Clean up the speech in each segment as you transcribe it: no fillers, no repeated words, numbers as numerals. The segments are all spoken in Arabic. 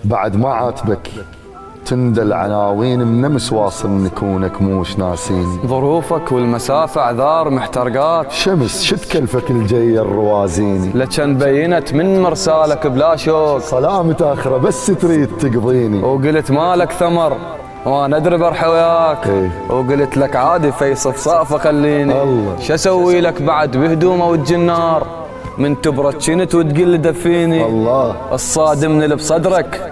بعد ما عاتبك تندى العناوين، منمس واصل نكونك موش ناسيني. ظروفك والمسافة اعذار محترقات، شمس شد كلفك الجاية الروازيني، لكن بينت من مرسالك بلا شوق، سلامة آخرة بس تريد تقضيني. وقلت مالك ثمر وانا ادري برح وياك، إيه. وقلت لك عادي في صفصافه خليني. الله. شسوي لك بعد بهدومه والجنار، من تبرد كنت وتقل دفيني. الله. الصادم اللي بصدرك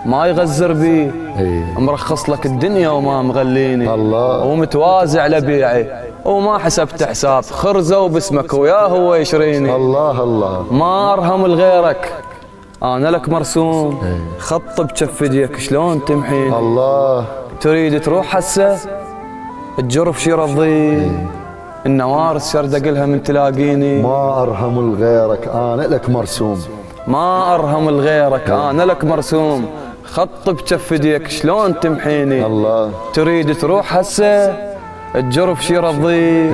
ما يغزر بيه، إيه. مرخص لك الدنيا وما مغليني. الله. ومتوازع لبيعي وما حسبت حساب خرزه وباسمك وياه هو يشريني. الله الله. ما ارهم لغيرك انا لك مرسوم، خط بجف يديك شلون تمحين. الله. تريد تروح هسه الجرف شي رضي، النوارس شردقلها من تلاقيني. ما أرهم لغيرك أنا لك مرسوم، ما ارهم لغيرك انا لك مرسوم، خط بجف يديك شلون تمحيني. الله. تريد تروح هسه الجرف شي رضي،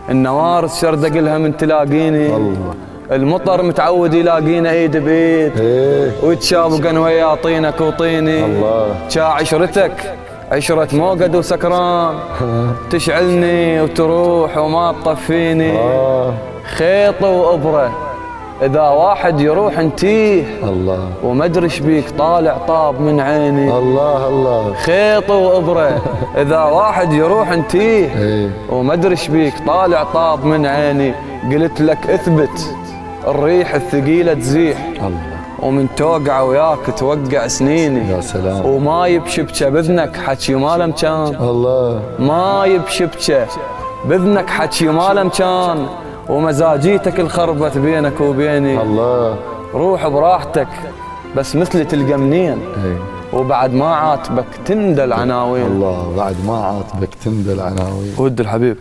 النوارس شردقلها من تلاقيني. الله. المطر متعود يلاقينا ايد بايد، إيه. ويتشابقن ويا طينك وطيني. الله. شا عشرتك عشرة موقد وسكران، تشعلني وتروح وما تطفيني. خيط وإبرة إذا واحد يروح انتيه، الله. وما ادري ايش بيك طالع طاب من عيني. الله الله. خيط وإبرة إذا واحد يروح انتيه، إيه. وما ادري ايش بيك طالع طاب من عيني. قلت لك اثبت الريح الثقيلة تزيح، الله. ومن توقع وياك توقع سنيني. يا سلام. وما يبشبشه بذنك حكي ما له مكان، الله. ما يبشبشه بذنك حكي ما له مكان. ومزاجيتك الخربت بينك وبيني. الله. روح براحتك بس مثلي تلقى منين، إيه. وبعد ما عاتبك تندى العناوين. الله. بعد ما عاتبك تندى العناوين. ود الحبيب.